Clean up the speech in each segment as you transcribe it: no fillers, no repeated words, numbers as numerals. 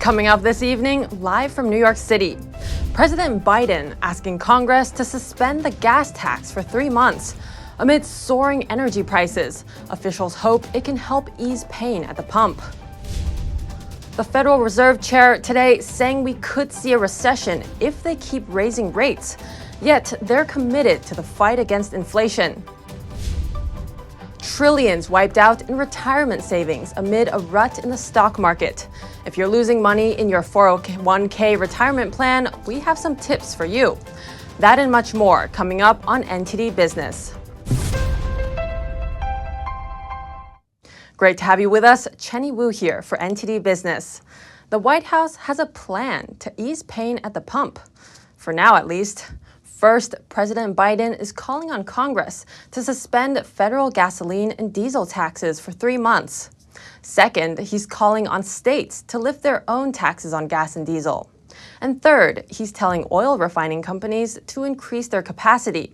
Coming up this evening, live from New York City, President Biden asking Congress to suspend the gas tax for 3 months. Amid soaring energy prices, officials hope it can help ease pain at the pump. The Federal Reserve Chair today saying we could see a recession if they keep raising rates, yet they're committed to the fight against inflation. Trillions wiped out in retirement savings amid a rut in the stock market. If you're losing money in your 401k retirement plan, we have some tips for you. That and much more coming up on NTD Business. Great to have you with us. Chenny Wu here for NTD Business. The White House has a plan to ease pain at the pump. For now, at least. First, President Biden is calling on Congress to suspend federal gasoline and diesel taxes for 3 months. Second, he's calling on states to lift their own taxes on gas and diesel. And third, he's telling oil refining companies to increase their capacity.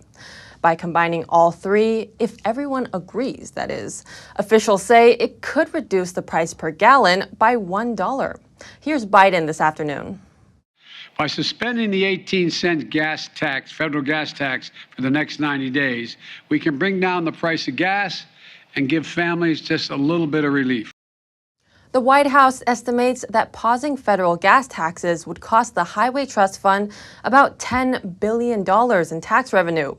By combining all three, if everyone agrees, that is, officials say it could reduce the price per gallon by $1. Here's Biden this afternoon. By suspending the 18-cent gas tax, federal gas tax, for the next 90 days, we can bring down the price of gas and give families just a little bit of relief. The White House estimates that pausing federal gas taxes would cost the Highway Trust Fund about $10 billion in tax revenue.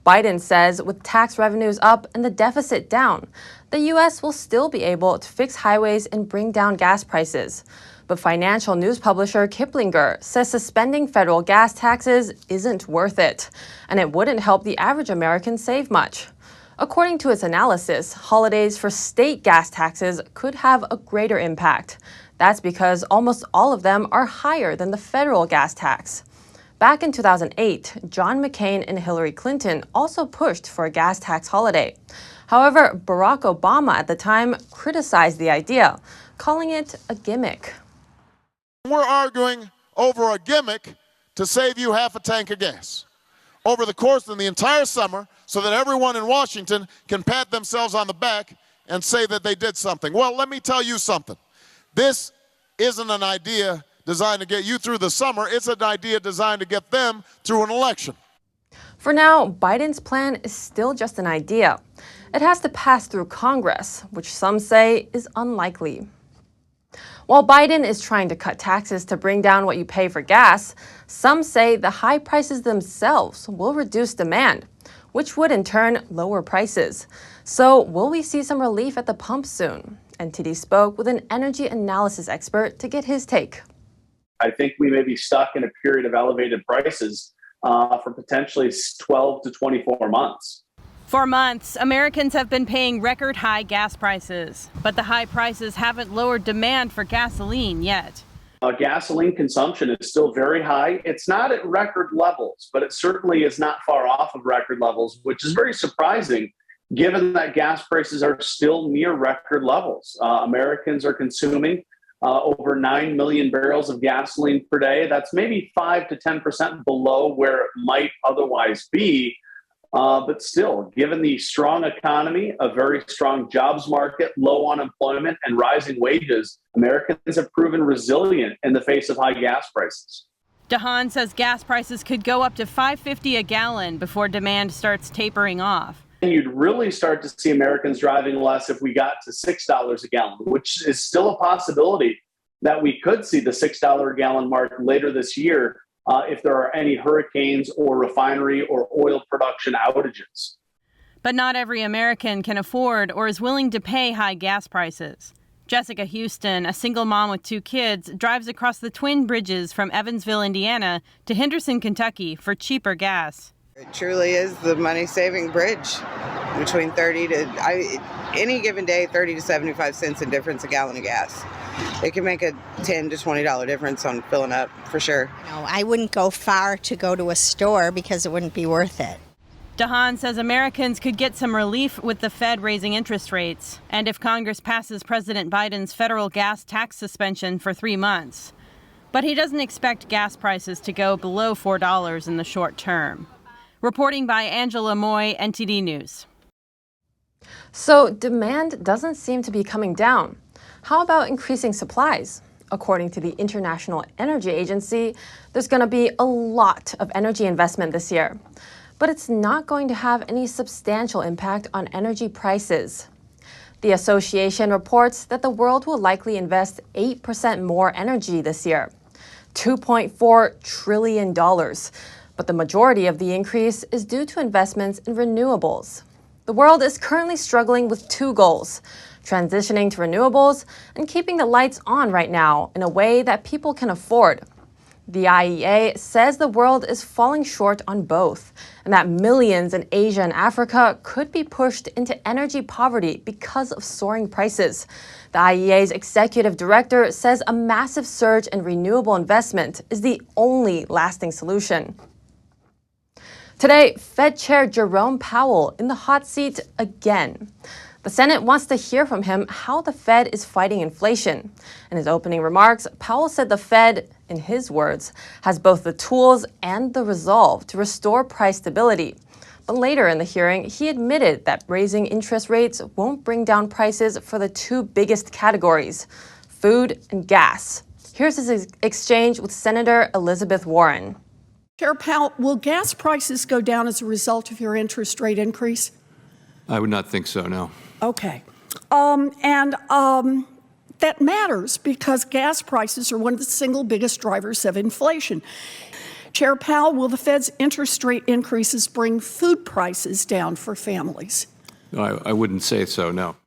Biden says with tax revenues up and the deficit down, the U.S. will still be able to fix highways and bring down gas prices. But financial news publisher Kiplinger says suspending federal gas taxes isn't worth it, and it wouldn't help the average American save much. According to its analysis, holidays for state gas taxes could have a greater impact. That's because almost all of them are higher than the federal gas tax. Back in 2008, John McCain and Hillary Clinton also pushed for a gas tax holiday. However, Barack Obama at the time criticized the idea, calling it a gimmick. We're arguing over a gimmick to save you half a tank of gas over the course of the entire summer so that everyone in Washington can pat themselves on the back and say that they did something. Well, let me tell you something. This isn't an idea designed to get you through the summer. It's an idea designed to get them through an election. For now, Biden's plan is still just an idea. It has to pass through Congress, which some say is unlikely. While Biden is trying to cut taxes to bring down what you pay for gas, some say the high prices themselves will reduce demand, which would in turn lower prices. So will we see some relief at the pump soon? NTD spoke with an energy analysis expert to get his take. I think we may be stuck in a period of elevated prices for potentially 12 to 24 months. For months, Americans have been paying record high gas prices, but the high prices haven't lowered demand for gasoline yet. Gasoline consumption is still very high. It's not at record levels, but it certainly is not far off of record levels, which is very surprising given that gas prices are still near record levels. Americans are consuming over 9 million barrels of gasoline per day. That's maybe 5 to 10% below where it might otherwise be. But still, given the strong economy, a very strong jobs market, low unemployment, and rising wages, Americans have proven resilient in the face of high gas prices. Dahan says gas prices could go up to $5.50 a gallon before demand starts tapering off. And you'd really start to see Americans driving less if we got to $6 a gallon, which is still a possibility that we could see the $6 a gallon mark later this year. If there are any hurricanes or refinery or oil production outages. But not every American can afford or is willing to pay high gas prices. Jessica Houston, a single mom with 2 kids, drives across the Twin Bridges from Evansville, Indiana to Henderson, Kentucky for cheaper gas. It truly is the money-saving bridge between any given day, 30 to 75 cents in difference a gallon of gas. It can make a $10 to $20 difference on filling up, for sure. No, I wouldn't go far to go to a store because it wouldn't be worth it. Dahan says Americans could get some relief with the Fed raising interest rates, and if Congress passes President Biden's federal gas tax suspension for 3 months. But he doesn't expect gas prices to go below $4 in the short term. Reporting by Angela Moy, NTD News. So demand doesn't seem to be coming down. How about increasing supplies? According to the International Energy Agency, there's going to be a lot of energy investment this year, but it's not going to have any substantial impact on energy prices. The association reports that the world will likely invest 8% more energy this year, $2.4 trillion, but the majority of the increase is due to investments in renewables. The world is currently struggling with two goals: transitioning to renewables and keeping the lights on right now in a way that people can afford. The IEA says the world is falling short on both, and that millions in Asia and Africa could be pushed into energy poverty because of soaring prices. The IEA's executive director says a massive surge in renewable investment is the only lasting solution. Today, Fed Chair Jerome Powell in the hot seat again. The Senate wants to hear from him how the Fed is fighting inflation. In his opening remarks, Powell said the Fed, in his words, has both the tools and the resolve to restore price stability. But later in the hearing, he admitted that raising interest rates won't bring down prices for the two biggest categories, food and gas. Here's his exchange with Senator Elizabeth Warren. Chair Powell, will gas prices go down as a result of your interest rate increase? I would not think so, no. Okay. That matters because gas prices are one of the single biggest drivers of inflation. Chair Powell, will the Fed's interest rate increases bring food prices down for families? No, I wouldn't say so, no.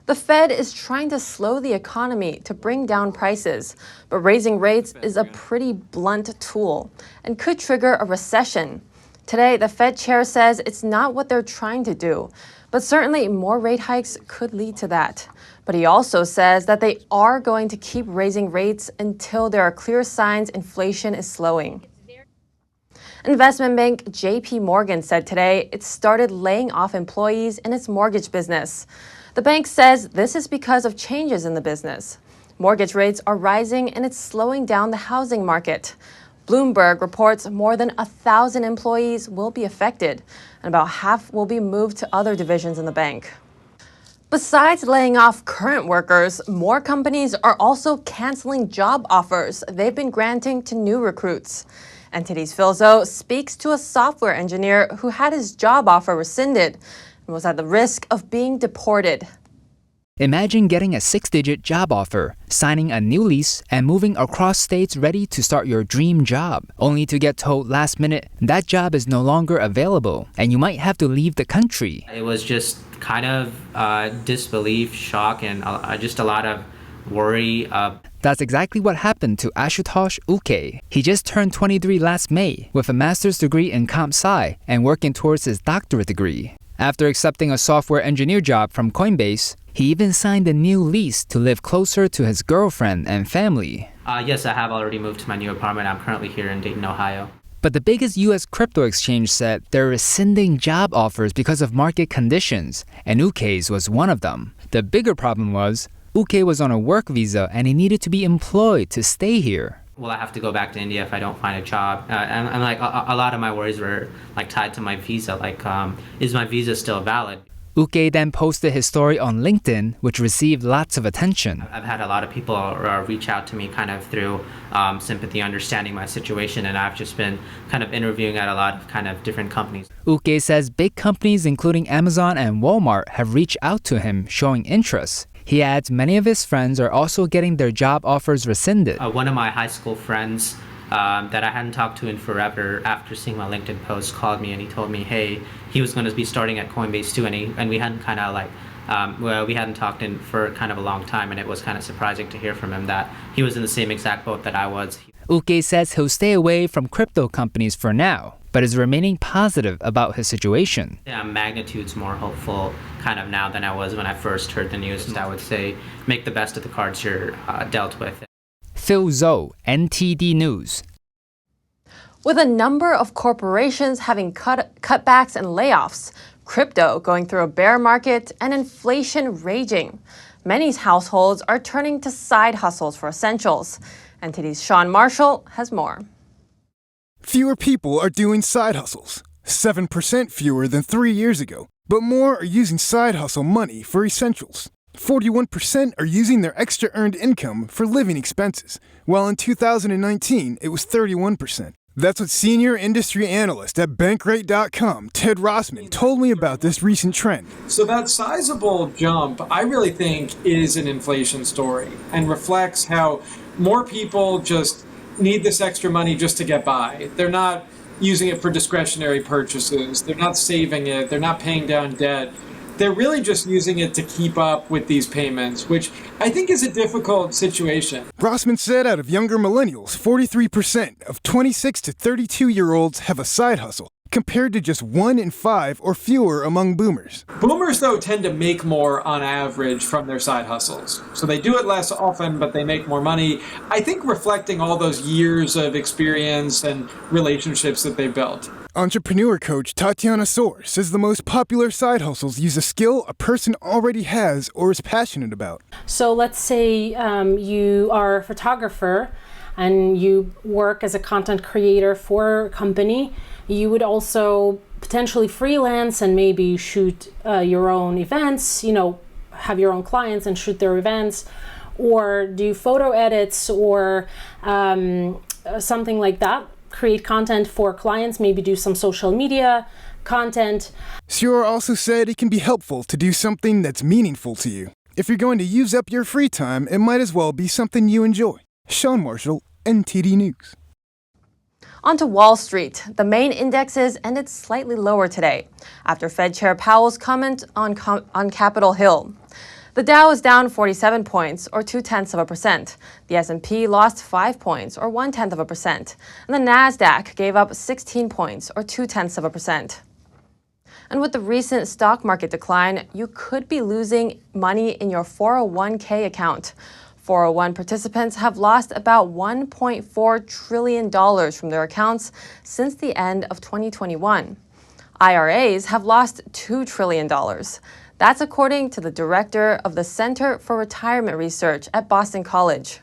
The Fed is trying to slow the economy to bring down prices, but raising rates is a pretty blunt tool and could trigger a recession. Today, the Fed chair says it's not what they're trying to do, but certainly more rate hikes could lead to that. But he also says that they are going to keep raising rates until there are clear signs inflation is slowing. Investment bank JPMorgan said today it started laying off employees in its mortgage business. The bank says this is because of changes in the business. Mortgage rates are rising and it's slowing down the housing market. Bloomberg reports more than 1,000 employees will be affected, and about half will be moved to other divisions in the bank. Besides laying off current workers, more companies are also canceling job offers they've been granting to new recruits. NTD's Phil Zhou speaks to a software engineer who had his job offer rescinded and was at the risk of being deported. Imagine getting a 6-digit job offer, signing a new lease, and moving across states ready to start your dream job, only to get told last minute that job is no longer available and you might have to leave the country. It was just kind of disbelief, shock, and just a lot of worry. That's exactly what happened to Ashutosh Uke. He just turned 23 last May with a master's degree in comp sci and working towards his doctorate degree. After accepting a software engineer job from Coinbase, he even signed a new lease to live closer to his girlfriend and family. Yes, I have already moved to my new apartment. I'm currently here in Dayton, Ohio. But the biggest U.S. crypto exchange said they're rescinding job offers because of market conditions, and Uke's was one of them. The bigger problem was, Uke was on a work visa and he needed to be employed to stay here. Will I have to go back to India if I don't find a job? And like a lot of my worries were like tied to my visa. Like, is my visa still valid? Uke then posted his story on LinkedIn, which received lots of attention. I've had a lot of people reach out to me kind of through sympathy, understanding my situation, and I've just been kind of interviewing at a lot of kind of different companies. Uke says big companies including Amazon and Walmart have reached out to him showing interest. He adds many of his friends are also getting their job offers rescinded. One of my high school friends that I hadn't talked to in forever, after seeing my LinkedIn post, called me and he told me, hey, he was going to be starting at Coinbase too, and we hadn't kind of like, we hadn't talked in for kind of a long time, and it was kind of surprising to hear from him that he was in the same exact boat that I was. Uke says he'll stay away from crypto companies for now, but is remaining positive about his situation. Yeah, magnitudes more hopeful kind of now than I was when I first heard the news. I would say make the best of the cards you're dealt with. Phil Zhou, NTD News. With a number of corporations having cutbacks and layoffs, crypto going through a bear market, and inflation raging, many households are turning to side hustles for essentials. NTD's Sean Marshall has more. Fewer people are doing side hustles, 7% fewer than 3 years ago, but more are using side hustle money for essentials. 41% are using their extra earned income for living expenses, while in 2019 it was 31%. That's what senior industry analyst at Bankrate.com, Ted Rossman, told me about this recent trend. So that sizable jump, I really think, is an inflation story and reflects how more people just need this extra money just to get by. They're not using it for discretionary purchases. They're not saving it. They're not paying down debt. They're really just using it to keep up with these payments, which I think is a difficult situation. Rossman said out of younger millennials, 43% of 26 to 32-year-olds have a side hustle, compared to just 1 in 5 or fewer among boomers. Boomers, though, tend to make more on average from their side hustles. So they do it less often, but they make more money. I think reflecting all those years of experience and relationships that they built. Entrepreneur coach Tatiana Soar says the most popular side hustles use a skill a person already has or is passionate about. So let's say you are a photographer and you work as a content creator for a company. You would also potentially freelance and maybe shoot your own events, have your own clients and shoot their events, or do photo edits or something like that. Create content for clients, maybe do some social media content. Sior also said it can be helpful to do something that's meaningful to you. If you're going to use up your free time, it might as well be something you enjoy. Sean Marshall, NTD News. On to Wall Street. The main indexes ended slightly lower today after Fed Chair Powell's comment on Capitol Hill. The Dow is down 47 points, or 0.2%. The S&P lost 5 points, or 0.1%. And the Nasdaq gave up 16 points, or 0.2%. And with the recent stock market decline, you could be losing money in your 401k account. 401 participants have lost about $1.4 trillion from their accounts since the end of 2021. IRAs have lost $2 trillion. That's according to the director of the Center for Retirement Research at Boston College.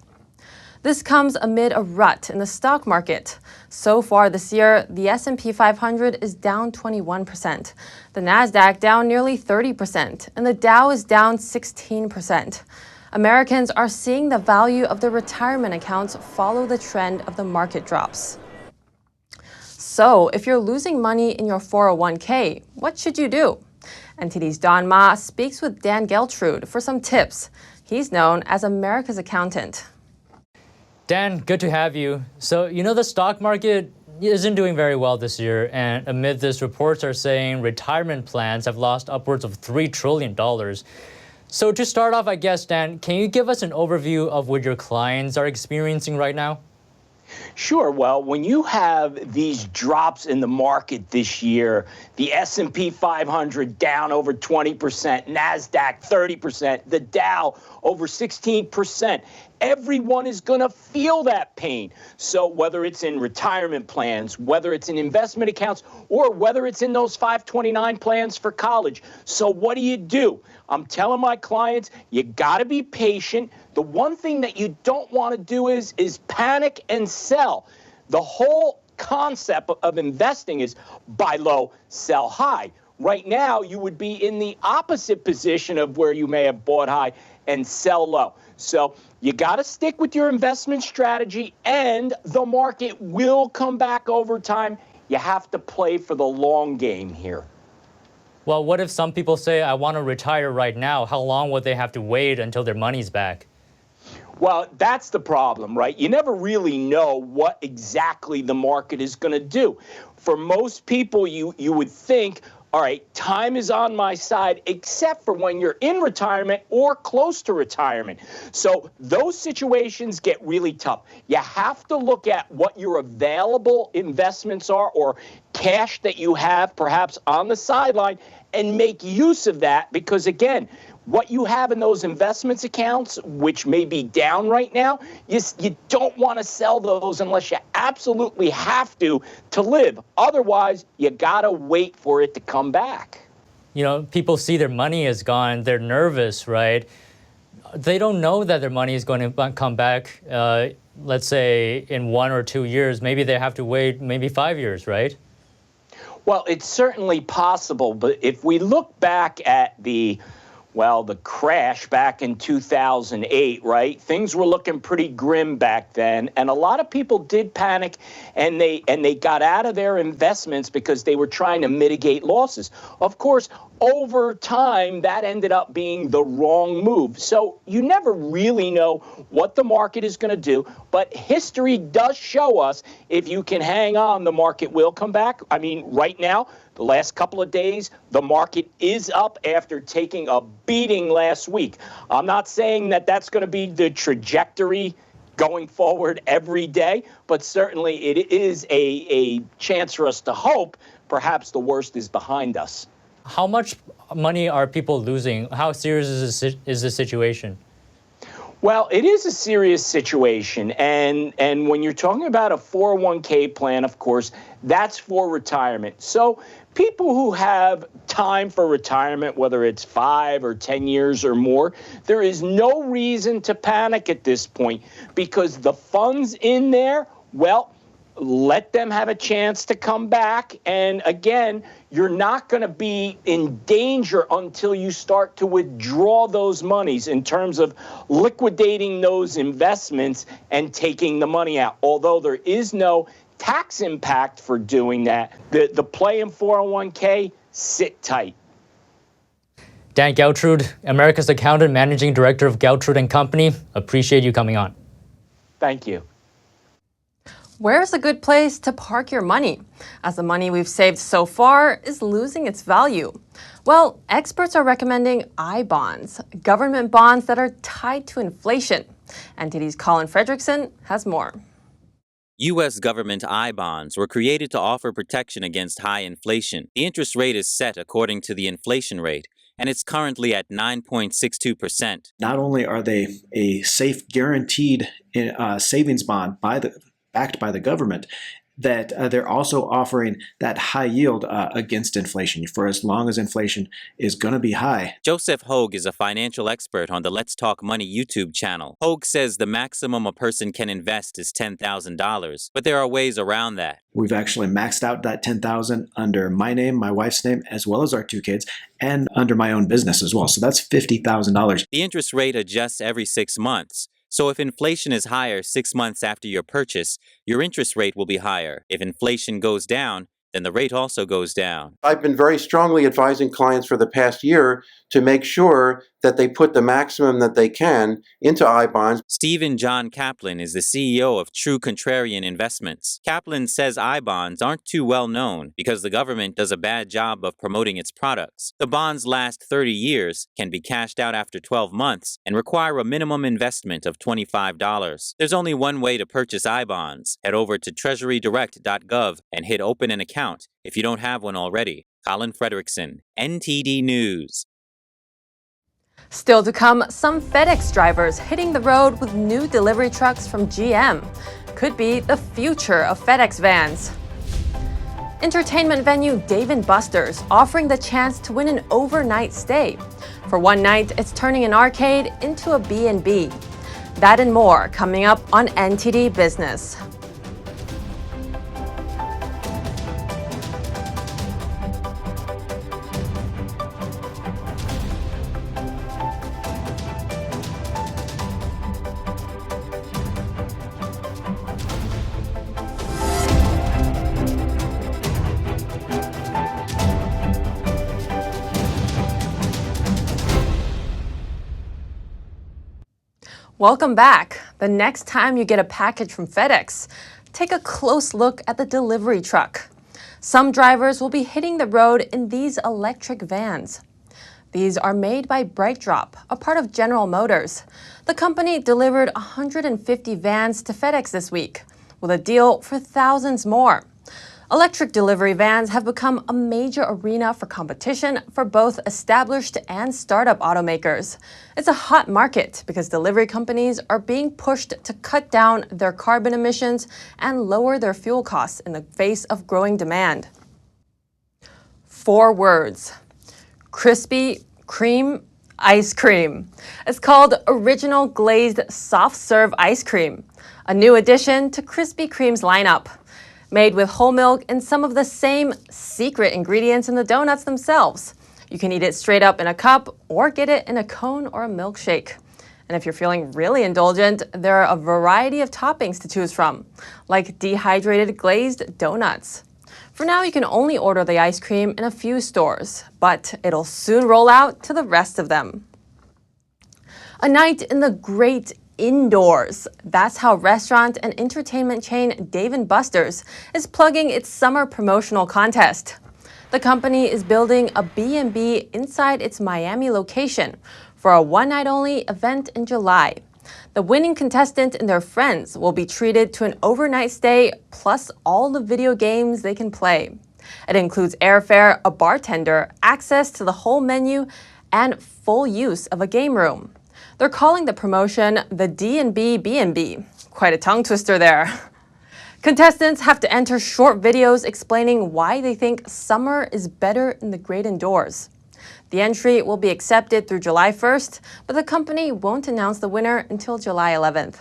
This comes amid a rut in the stock market. So far this year, the S&P 500 is down 21%, the Nasdaq down nearly 30%, and the Dow is down 16%. Americans are seeing the value of their retirement accounts follow the trend of the market drops. So, if you're losing money in your 401k, what should you do? NTD's Don Ma speaks with Dan Geltrude for some tips. He's known as America's accountant. Dan, good to have you. So, the stock market isn't doing very well this year, and amid this, reports are saying retirement plans have lost upwards of $3 trillion. So to start off, I guess, Dan, can you give us an overview of what your clients are experiencing right now? Sure. Well, when you have these drops in the market this year, the S&P 500 down over 20%, NASDAQ 30%, the Dow over 16%, everyone is going to feel that pain. So whether it's in retirement plans, whether it's in investment accounts, or whether it's in those 529 plans for college. So what do? I'm telling my clients, you got to be patient. The one thing that you don't want to do is panic and sell. The whole concept of investing is buy low, sell high. Right now, you would be in the opposite position of where you may have bought high and sell low. So you got to stick with your investment strategy, and the market will come back over time. You have to play for the long game here. Well, what if some people say, I want to retire right now? How long would they have to wait until their money's back? Well, that's the problem, right? You never really know what exactly the market is going to do. For most people, you would think, all right, time is on my side, except for when you're in retirement or close to retirement. So those situations get really tough. You have to look at what your available investments are or cash that you have perhaps on the sideline and make use of that because, again, what you have in those investments accounts, which may be down right now, you don't want to sell those unless you absolutely have to live. Otherwise, you got to wait for it to come back. People see their money is gone. They're nervous, right? They don't know that their money is going to come back, let's say, in 1 or 2 years. Maybe they have to wait maybe 5 years, right? Well, it's certainly possible. But if we look back at the well, the crash back in 2008, right? Things were looking pretty grim back then, and a lot of people did panic, and they got out of their investments because they were trying to mitigate losses. Of course, over time, that ended up being the wrong move. So you never really know what the market is going to do, but history does show us if you can hang on, the market will come back. I mean, right now, the last couple of days, the market is up after taking a beating last week. I'm not saying that that's going to be the trajectory going forward every day, but certainly it is a chance for us to hope perhaps the worst is behind us. How much money are people losing? How serious is the situation? Well, it is a serious situation. And when you're talking about a 401k plan, of course, that's for retirement. So people who have time for retirement, whether it's 5 or 10 years or more, there is no reason to panic at this point because the funds in there, well, let them have a chance to come back. And again, you're not going to be in danger until you start to withdraw those monies in terms of liquidating those investments and taking the money out. Although there is no tax impact for doing that, the play in 401k, sit tight. Dan Geltrude, America's Accountant, Managing Director of Geltrude & Company. Appreciate you coming on. Thank you. Where's a good place to park your money, as the money we've saved so far is losing its value? Well, experts are recommending I-bonds, government bonds that are tied to inflation. NTD's Colin Fredrickson has more. U.S. government I-bonds were created to offer protection against high inflation. The interest rate is set according to the inflation rate, and it's currently at 9.62%. Not only are they a safe, guaranteed savings bond backed by the government, that they're also offering that high yield against inflation for as long as inflation is going to be high. Joseph Hogue is a financial expert on the Let's Talk Money YouTube channel. Hogue says the maximum a person can invest is $10,000, but there are ways around that. We've actually maxed out that $10,000 under my name, my wife's name, as well as our 2 kids, and under my own business as well. So that's $50,000. The interest rate adjusts every 6 months. So if inflation is higher 6 months after your purchase, your interest rate will be higher. If inflation goes down, then the rate also goes down. I've been very strongly advising clients for the past year to make sure that they put the maximum that they can into I-bonds. Stephen John Kaplan is the CEO of True Contrarian Investments. Kaplan says I-bonds aren't too well known because the government does a bad job of promoting its products. The bonds last 30 years, can be cashed out after 12 months, and require a minimum investment of $25. There's only one way to purchase I-bonds. Head over to treasurydirect.gov and hit open an account if you don't have one already. Colin Fredrickson, NTD News. Still to come, some Fedex drivers hitting the road with new delivery trucks from GM. Could be the future of FedEx vans. Entertainment venue Dave & Buster's offering the chance to win an overnight stay. For one night, it's turning an arcade into a B&B. That and more coming up on NTD Business. Welcome back. The next time you get a package from FedEx, take a close look at the delivery truck. Some drivers will be hitting the road in these electric vans. These are made by BrightDrop, a part of General Motors. The company delivered 150 vans to FedEx this week, with a deal for thousands more. Electric delivery vans have become a major arena for competition for both established and startup automakers. It's a hot market because delivery companies are being pushed to cut down their carbon emissions and lower their fuel costs in the face of growing demand. 4 words: Krispy Kreme ice cream. It's called Original Glazed Soft Serve Ice Cream, a new addition to Krispy Kreme's lineup. Made with whole milk and some of the same secret ingredients in the donuts themselves. You can eat it straight up in a cup or get it in a cone or a milkshake. And if you're feeling really indulgent, there are a variety of toppings to choose from, like dehydrated glazed donuts. For now, you can only order the ice cream in a few stores, but it'll soon roll out to the rest of them. A night in the great indoors. That's how restaurant and entertainment chain Dave & Buster's is plugging its summer promotional contest. The company is building a B&B inside its Miami location for a one-night-only event in July. The winning contestant and their friends will be treated to an overnight stay plus all the video games they can play. It includes airfare, a bartender, access to the whole menu, and full use of a game room. They're calling the promotion the D&B B&B. Quite a tongue twister there. Contestants have to enter short videos explaining why they think summer is better in the great indoors. The entry will be accepted through July 1st, but the company won't announce the winner until July 11th.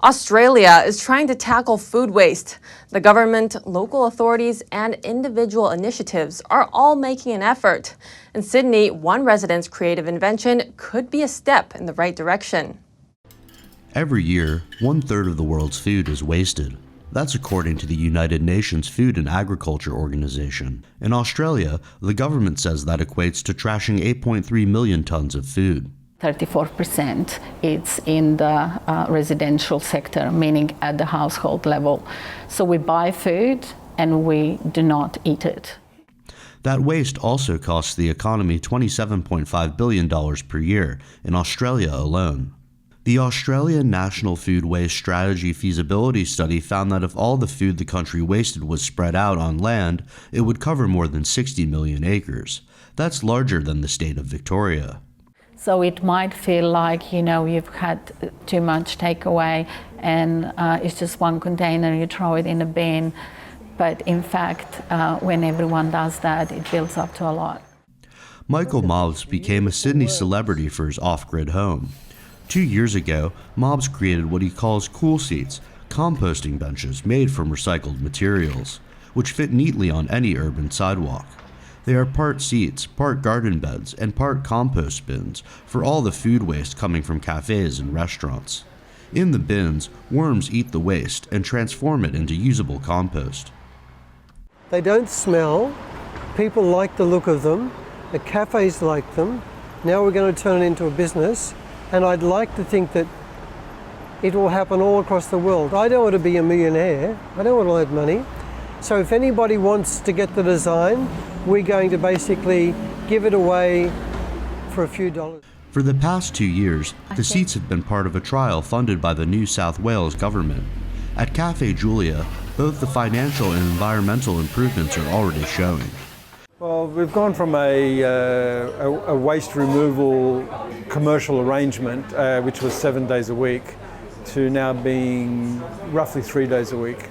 Australia is trying to tackle food waste. The government, local authorities, and individual initiatives are all making an effort. In Sydney, one resident's creative invention could be a step in the right direction. Every year, 1/3 of the world's food is wasted. That's according to the United Nations Food and Agriculture Organization. In Australia, the government says that equates to trashing 8.3 million tons of food. 34% it's in the residential sector, meaning at the household level. So we buy food and we do not eat it. That waste also costs the economy $27.5 billion per year in Australia alone. The Australian National Food Waste Strategy feasibility study found that if all the food the country wasted was spread out on land, it would cover more than 60 million acres. That's larger than the state of Victoria. So it might feel like, you've had too much takeaway and it's just one container, you throw it in a bin. But in fact, when everyone does that, it builds up to a lot. Michael Mobbs became a Sydney celebrity for his off-grid home. 2 years ago, Mobbs created what he calls cool seats, composting benches made from recycled materials, which fit neatly on any urban sidewalk. They are part seats, part garden beds, and part compost bins for all the food waste coming from cafes and restaurants. In the bins, worms eat the waste and transform it into usable compost. They don't smell, people like the look of them, the cafes like them. Now we're going to turn it into a business. And I'd like to think that it will happen all across the world. I don't want to be a millionaire. I don't want to load money. So if anybody wants to get the design, we're going to basically give it away for a few dollars. For the past 2 years, the seats have been part of a trial funded by the New South Wales government. At Cafe Julia, both the financial and environmental improvements are already showing. Well, we've gone from a waste removal commercial arrangement, which was 7 days a week, to now being roughly 3 days a week.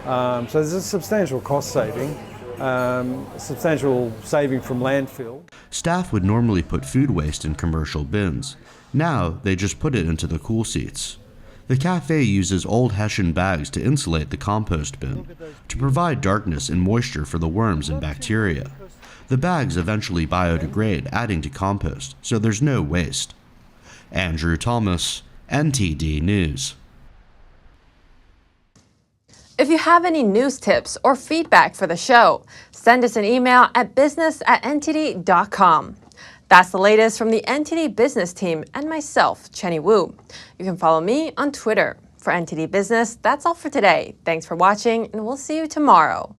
So there's a substantial cost saving, substantial saving from landfill. Staff would normally put food waste in commercial bins. Now they just put it into the cool seats. The cafe uses old Hessian bags to insulate the compost bin, to provide darkness and moisture for the worms and bacteria. The bags eventually biodegrade, adding to compost, so there's no waste. Andrew Thomas, NTD News. If you have any news tips or feedback for the show, send us an email at business@ntd.com. That's the latest from the NTD Business team and myself, Chenny Wu. You can follow me on Twitter. For NTD Business, that's all for today. Thanks for watching, and we'll see you tomorrow.